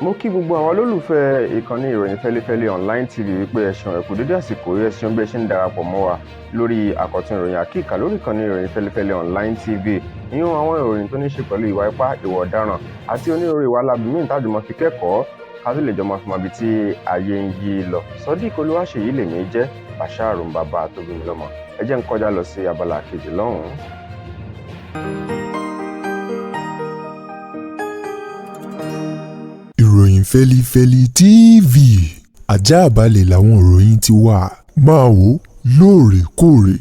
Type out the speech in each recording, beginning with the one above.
Mo kí gbogbo àwọn olólùfẹ́ ìkànnì ìròyìn Fẹ́lẹ́fẹ́lẹ́ online tv wípé ẹ ṣeun ẹ kú dédé àsìkò yìí, ẹ ṣeun bí ẹ ṣe ń darapọ̀ mọ́ wa lórí àkọ́tún ìròyìn àkíkà lórí ìkànnì ìròyìn Fẹ́lẹ́fẹ́lẹ́ online tv. Ìyún àwọn ìròyìn tó ní ṣe pẹ̀lú ìwà ipá, ìwà ọ̀daràn àti onírúurú ìwà alábìmí tájú mọ́ fi kẹ́kọ̀ọ́ ká tó lè jọ máa fi mọ ibi tí ayé ń yí lọ. Sodiq Olúwaṣèyí lèmi jẹ́ Basharu bàbá tóbi mi lọ́mọ. Ẹ jẹ́ n kọjá lọ sí abala kejì lọ́hùn-ún. Ìròyìn Fẹ́lifẹ́li TV àjààbálẹ̀ làwọn ìròyìn ti wà, máa wò lóòrèkóòrè.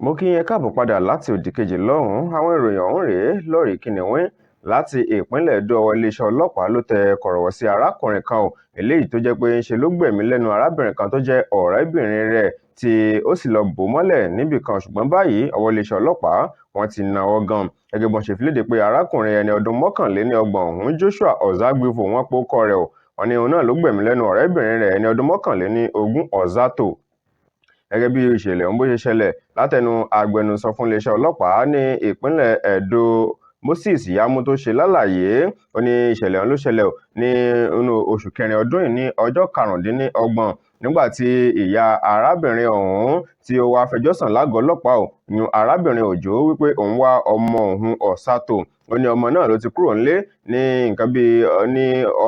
Mo kí yín káàbọ̀ padà láti òdì kejì lọ́hùn-ún. Àwọn ìròyìn ọ̀hún rèé lórí kìnìún láti ìpínlẹ̀ Èdó. Ọwọ́ iléeṣẹ́ ọlọ́pàá ló tẹ kọ̀rọ̀wọ̀ sí arákùnrin kan eléyìí tó jẹ́ pé ń ṣe ló gbẹ̀mí lẹ́nu arábìnrin kan tó jẹ́ ọ̀rẹ́bìnrin rẹ̀ tí ó sì lọ bò mọ́lẹ̀ níbì kan, ṣùgbọ́n báyìí ọwọ́ iléeṣẹ́ ọlọ́pàá wọ́n ti náwó gan. Gẹ́gẹ́ bọ́n ṣe fi léde pé arákùnrin ẹni ọdún 31 ọ̀hún Joshua Ọ̀zágbéfò wọ́n pò kọ rẹ̀ wọ́n ní òun náà ló gbẹ̀mí lẹ́nu ọ̀rẹ́bìnrin rẹ̀ ẹni ọdún 21 Ọ̀zátò. Gẹ́gẹ́ bí ìṣẹ̀lẹ̀ ọ̀hún bó ṣe ṣẹlẹ̀ látẹnu agbẹnusọ fún iléeṣẹ́ ọlọ́pàá ní ìpínlẹ̀ Ẹdó Moses Yamu tó ṣe lálàyé ó ní ìṣẹ̀lẹ̀ ọ̀hún ló ṣẹlẹ̀ ní inú oṣù kẹrin ọdún yìí ní ọjọ́ 25 nígbà tí ìyá arábìnrin ọ̀hún tí ó wá fẹjọ́ sùn lágọ̀ọ́ ọlọ́pàá yún arábìnrin Òjó wípé òun wá ọmọ òun Ọ̀sátò. Ó ní ọmọ náà ló ti kúrò nílé ní nǹkan bíi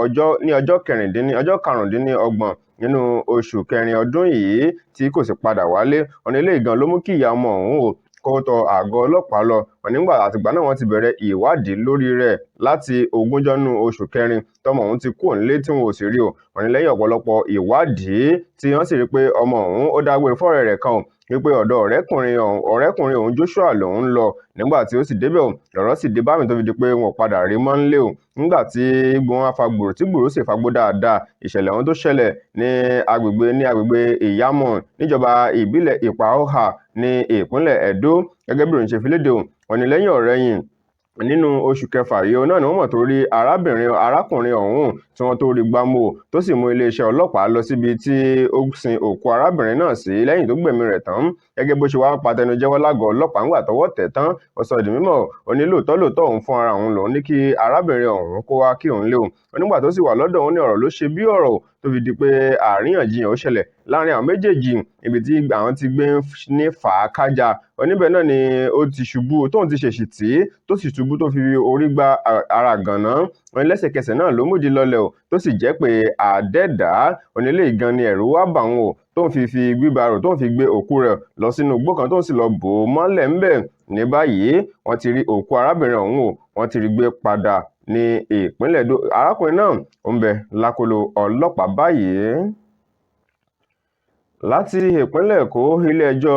ọjọ́ 26 nínú oṣù kẹrin ọdún yìí tí kò sì padà wálé. Ọ̀nà eléyìí gan ló mú kí ìyá ọmọ ọ̀hún kó tọ àgọ́ ọlọ́pàá lọ. Nígbà àtìgbà náà wọ́n ti bẹ̀rẹ̀ ìwádìí lórí rẹ̀ láti 20 oṣù kẹrin tọmọ ọ̀hún ti kúrò nílé tí wọn ò sì rí wọ́n ní lẹ́yìn ọ̀pọ̀lọpọ̀ ìwádìí tí wọ́n sì rí pé ọmọ ọ̀hún ó dágbére fọ́rẹ́ rẹ̀ kan wípé ọ̀dọ̀ ọ̀rẹ́kùnrin òun Joshua lòun lọ. Nígbà tí ó sì débẹ̀ lọ́rọ̀ sì dé bámi tó fi di pé wọn padà rí mọ́ nílé nígbà tí gbọ́n afagbòrò tí gbòòrò sì fagbó dáadáa. Ìṣẹ̀lẹ̀ ọ̀hún tó ṣẹlẹ̀ ní agbègbè Ìyámọ̀ níjọba ìbílẹ̀ Ìpàọ́hà ní ìpínlẹ̀ Ẹdó. Gẹ́gẹ́ bí ìròyìn ṣe fi léde wọ́n ní lẹ́yìn ọ̀rẹ́yìn nínú oṣù kẹfà yìí náà ni wọ́n mọ̀ tó rí arákùnrin ọ̀hún tí wọ́n tó rí gbámú tó sì mú iléeṣẹ́ ọlọ́pàá lọ síbi tí ó sin òkú arábìnrin náà sí lẹ́yìn tó gbẹ̀mí rẹ̀ tán. Gẹ́gẹ́ bó ṣe wá patẹnujẹ́wọ́ lágọ̀ọ́ ọlọ́pàá ńgbà tọ́wọ́ tẹ̀ tán ó sọ di mímọ̀ ó ní lóòótọ́ òun fún ara òun lòun ní kí arábìnrin ọ̀hún kó wá kí òun lé nígbà tó sì wà lọ́dọ̀ òun ní ọ̀rọ̀ ló ṣe bí ọ̀rọ̀ tó fi di pé àríyànjiyàn ó ṣẹlẹ̀ láàrin àwọn méjèèjì ibi tí àwọn ti gbé ní fàákájà. Oníbẹ̀ náà ni ó ti ṣubú tóun ti ṣèṣì tí tó sì ṣubú tó fi orí gbá ara gànná. Wọ́n ní lẹ́sẹ̀kẹsẹ̀ náà ló múdi lọlẹ̀ tó sì jẹ́ pé àdẹ́dá onílé ìgan ni ẹ̀rù wá bà wọn tóun fi gbígbàrò tóun fi gbé òkú rẹ̀ lọ sínú igbó kan tóun sì lọ bò ó mọ́lẹ̀ ńbẹ̀. Ní báyìí wọ́n ti rí òkú arábìnrin ọ̀hún wọ́n ti rí gbé padà ní ìpínlẹ̀ Èdó. Arákùnrin náà ó ń bẹ lákọlò ọlọ́pàá báyìí. Láti ìpínlẹ̀ Èkó, ilé-ẹjọ́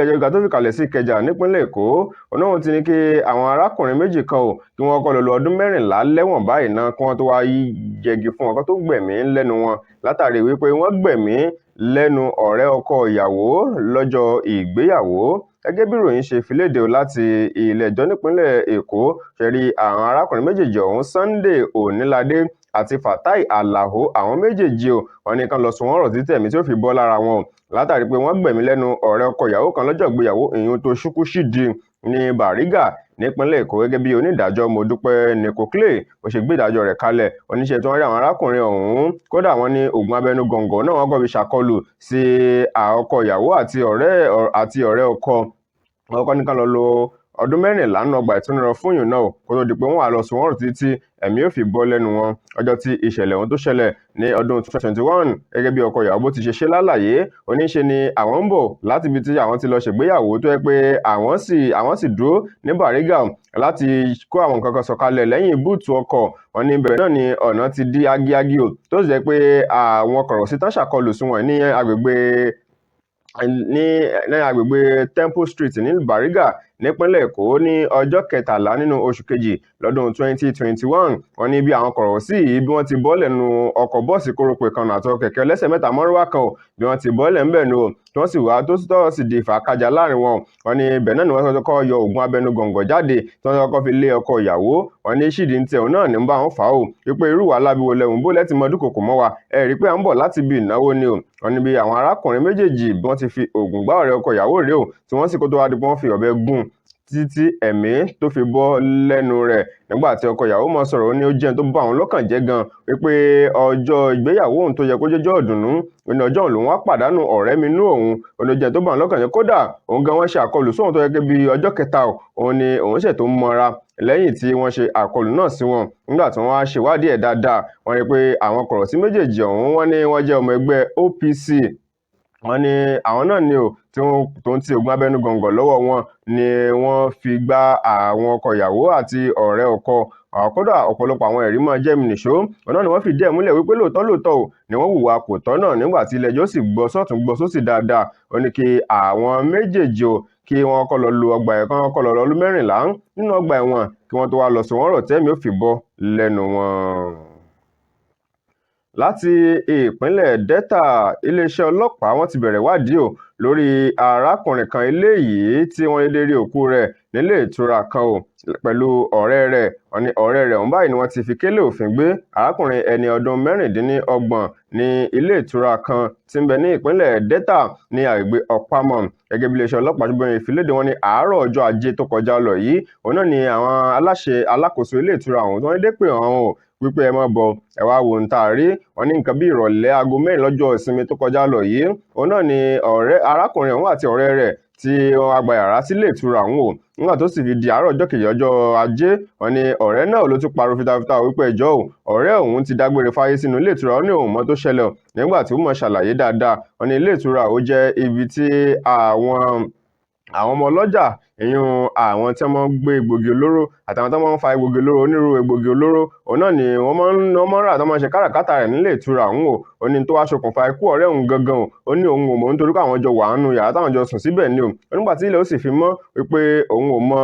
gíga tó fìkàlẹ̀ sí Ìkẹjà nípínlẹ̀ Èkó onáwọn ti ní kí àwọn arákùnrin méjì kan kí wọ́n kọ́ lọ lo ọdún 14 lẹ́wọ̀n báyìí náà kí wọ́n tó wá yẹgi fún ọkọ tó gbẹ̀mí lẹ́nu wọn látàrí wípé wọ́n gbẹ̀mí lẹ́nu ọ̀rẹ́ ọkọ ìyàwó lọ́jọ́ ìgbéyàwó. Gẹ́gẹ́ bí ìròyìn ṣe fi léde láti ilé-ẹjọ́ nípínlẹ̀ Èkó ṣe rí àwọn arákùnrin méjèèjì ọ̀hún Sunday Oníládé àti Fatai Alao àwọn méjèèjì wọ́n ní kán lọ sùn wọ́n rọ̀ títí ẹ̀mí tí ó fi bọ́ lára wọn látàrí pé wọ́n gbẹ̀mí lẹ́nu ọ̀rẹ́ ọkọ ìyàwó kan lọ́jọ́ ìgbéyàwó ìyún tó Ṣúkúṣídì ní Bàrígà nípínlẹ̀ Èkó. Gẹ́gẹ́ bí onídàájọ́ Modúpẹ́ Nìkóklé ó ṣe gbé ìdájọ́ rẹ̀ kalẹ̀ oníṣẹ́ tí wọ́n rí àwọn arákùnrin ọ̀hún kódà wọ́n ní oògùn abẹnú gọ̀ǹgọ̀ náà wọ́n gbọ́ fi ṣàkọlù sí ọkọ ìyàwó àti ọ̀rẹ́ ọkọ nìkan lọ lo ọdún 14 nínú ọgbà ìtúnirọ fún yìí náà kó tó di pé wọ́n wà lọ sùn wọ́n rọ̀ títí ẹ̀mí ò fi bọ́ lẹ́nu wọn. Ọjọ́ tí ìṣẹ̀lẹ̀ ohun tó ṣẹlẹ̀ ní ọdún 2021 gẹ́gẹ́ bí ọkọ ìyàwó ti ṣe lálàyé oníṣe ni àwọn ń bọ̀ láti ibi tí àwọn ti lọ ṣègbéyàwó tó yẹ pé àwọn sì dúró ní Bàrígà láti kó àwọn nǹkan kan sọ̀kalẹ̀ lẹ́yìn búùtù ọkọ̀. Wọ́n ní bẹ̀rẹ̀ náà ni ọ̀nà ti di ágíágí tó sì jẹ́ pé àwọn kọ̀rọ̀sí tán ṣàkọlù sí wọn ní agbègbè Temple Street ní Bàrígà nípínlẹ̀ Èkó ní ọjọ́ 13 nínú oṣù kejì lọ́dún 2021. Wọ́n ní bí àwọn kọ̀rọ̀sí yìí bí wọ́n ti bọ́ lẹ́nu ọkọ̀ bọ́ọ̀sì kórópè kan àti kẹ̀kẹ́ ẹlẹ́sẹ̀ mẹ́ta mọ́rúwá kan bí wọ́n ti bọ́ lẹ́ ńbẹ̀ nù tí wọ́n sì wá tó sì di ìfàkàjà láàrin wọn. Wọ́n ní ibẹ̀ náà ni wọ́n kọ́kọ́ yọ oògùn abẹnugọ̀ngọ̀ jáde tí wọ́n kọ́kọ́ fi lé ọkọ ìyàwó. Wọ́n ní Ṣídì ń tẹ òun náà ní bá wọn fà ó wípé irú wàhálà bí wọlé òun bó lẹ́tì mọ́ dúkòkò mọ́ wa ẹ rí pé à ń bọ̀ láti bí ìnáwó ni o. Wọ́n ní bí àwọn arákùnrin méjèèjì bí wọ́n ti fi oògùn gbá ọ̀rẹ́ ọkọ ìyàwó rèé o tí wọ́n sì kó tó wá di pé wọ́n fi ọ̀bẹ gún títí ẹ̀mí tó fi bọ́ lẹ́nu rẹ̀. Nígbà tí ọkọ ìyàwó mọ̀ sọ̀rọ̀ ó ní ó jẹ́ tó bá òun lọ́kàn jẹ́ gan wípé ọjọ́ ìgbéyàwó òun tó yẹ kó jẹ́jọ́ ọ̀dùnnú ní ọjọ́ òun lòun wá pàdánù ọ̀rẹ́ mi nú òun ó ní ó jẹ́ tó bá òun lọ́kàn jẹ́ kódà òun gan wọ́n ṣe àkọlù sóhun tó yẹ kí bí ọjọ́ kẹta òun ni òun ṣẹ̀ tó mọ́ra lẹ́yìn tí wọ́n ṣe àkọlù náà sí wọn. Nígbà tí wọ́n wá ṣèwádìí ẹ̀ dáadáa wọ́n rí pé àwọn kọ̀rọ̀sí méjèèjì ọ̀hún wọ́n ní wọ́n jẹ́ ọmọ ẹgbẹ́ OPC. Wọ́n ní àwọn náà ni ò tí wọ́n tó ń ti oògùn abẹnugọ̀ngọ̀ lọ́wọ́ wọn ni wọ́n fi gbá àwọn ọkọ ìyàwó àti ọ̀rẹ́ ọkọ. Kódà ọ̀pọ̀lọpọ̀ àwọn ẹ̀rí máa jẹ́ mi nìṣó ọ̀nà ni wọ́n fi díẹ̀ múlẹ̀ wípé lóòótọ́ ni wọ́n hùwà kò tọ́ náà nígbà tí ilé-ẹjọ́ sì gbọ́ sọ́tún gbọ́ sósì dáadáa. Ó ní kí àwọn méjèèjì kí wọ́n kọ́ lọ lu ọgbà ẹ̀wọ̀n kọ́ lọ ọdún 14 nínú ọgbà ẹ̀wọ̀n kí wọ́n tó wá lọ sùn wọ́n rọ̀ tẹ́mi ó fi bọ́ lẹ́nu wọn. Láti ìpínlẹ̀ Delta iléeṣẹ́ ọlọ́pàá wọ́n ti bẹ̀rẹ̀ ìwádìí lórí arákùnrin kan eléyìí tí wọ́n dédé rí òkú rẹ̀ nílé ìtura kan pẹ̀lú ọ̀rẹ́ rẹ̀. Wọ́n ní ọ̀rẹ́ rẹ̀ ọ̀hún báyìí ni wọ́n ti fi kélé òfin gbé arákùnrin ẹni ọdún 26 ní ilé ìtura kan tí ń bẹ ní ìpínlẹ̀ Delta ní àgbègbè Ọ̀pámọ̀. Gẹ́gẹ́ bí iléeṣẹ́ ọlọ́pàá ṣùgbọ́n ìfiléde wọn ní àárọ̀ ọjọ́ Ajé tó kọjá lọ yìí òun náà ni àwọn alákòóso ilé ìtura ọ̀hún tí wọ́n dédé pè wọ́n wípé ẹ má bọ̀ ẹ wá wo ń tà rí. Wọ́n ní nǹkan bí ìrọ̀lẹ́ aago 4 lọ́jọ́ ìsinmi tó kọjá lọ yìí òun náà ni arákùnrin ọ̀hún àti ọ̀rẹ́ rẹ̀ tí wọ́n gba yàrá sílé ìtura ọ̀hún nígbà tó sì fi di àárọ̀ ọjọ́ kejì ọjọ́ Ajé. Wọ́n ní ọ̀rẹ́ náà ló tún pariwo fitafita wípé ẹjọ́ ọ̀rẹ́ òun ti dágbére fáyé sínú ilé ìtura ó ní òun mọ̀ tó ṣẹlẹ̀ nígbà tí ó mọ̀ ṣàlàyé dáadáa. Wọ́n ní ilé ìtura ó jẹ́ ibi tí àwọn ọmọ ọlọ́jà ìyún àwọn tí wọ́n gbé egbògi olóró àtàwọn tí wọ́n fa egbògi olóró onírúurú egbògi olóró òun náà ni wọ́n máa ń rà tó máa ń ṣe káràkátà rẹ̀ nílé ìtura ọ̀hún ó ní tó wá ṣokùnfà ikú ọ̀rẹ́ òun gangan ó ní òun ò mọ̀ nítorí pé àwọn jọ wà nínú yàrá táwọn jọ sùn síbẹ̀ ni nígbà tí ilẹ̀ ó sì fi mọ́ wípé òun ò mọ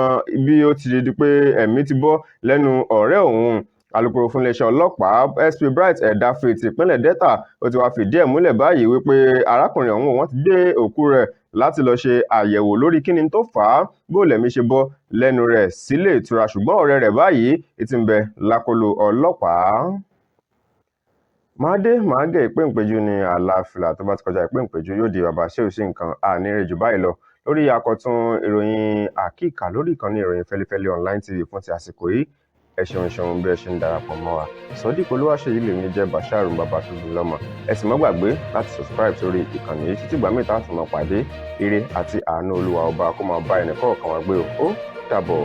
bí ó ti di pé ẹ̀mí ti bọ́ lẹ́nu ọ̀rẹ́ òun. Alukoro fún iléeṣẹ́ ọlọ́pàá SP Bright Ẹ̀dáfẹ́ ti ìpínlẹ̀ Delta ó ti wá fìdí ẹ̀ múlẹ̀ báyìí wípé arákùnrin ọ̀hún wọ́n ti gbé òkú rẹ̀ láti lọ ṣe àyẹ̀wò lórí kíni tó fà á bó lẹ̀mí ṣe bọ́ lẹ́nu rẹ̀ sílé ìtura ṣùgbọ́n ọ̀rẹ́ rẹ̀ báyìí ti ń bẹ lákọlò ọlọ́pàá. Máa gé ìpéǹpéjú ní àlàáfíà tó bá ti kọjá ìpéǹpéjú yóò di bàbá ṣé ò sí nǹkan ànírè jù báyìí lọ lórí àkọ́tún ìròyìn àkíkà lórí ìkànnì ìròyìn Fẹ́lifẹ́li online TV fún ti àsìkò yìí. Ẹ ṣeun bí ẹ ṣe ń darapọ̀ mọ́ wa. Sodiq Olúwaṣeyì lèmi jẹ́ Bashir Babatunde-Lọ́mọ. Ẹ sì má gbàgbé láti subscribe sórí ìkànnì yìí títí ìgbà mẹ́ta tó máa pàdé ire àti àánú Olúwa ọba kó máa bá ẹnì kọ̀ọ̀kan wa gbé ó dàbọ̀.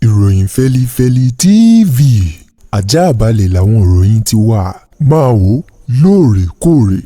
ìròyìn Fẹ́lifẹ́li TV àjààbálẹ̀ làwọn ìròyìn ti wà máa wò lóòrèkóòrè.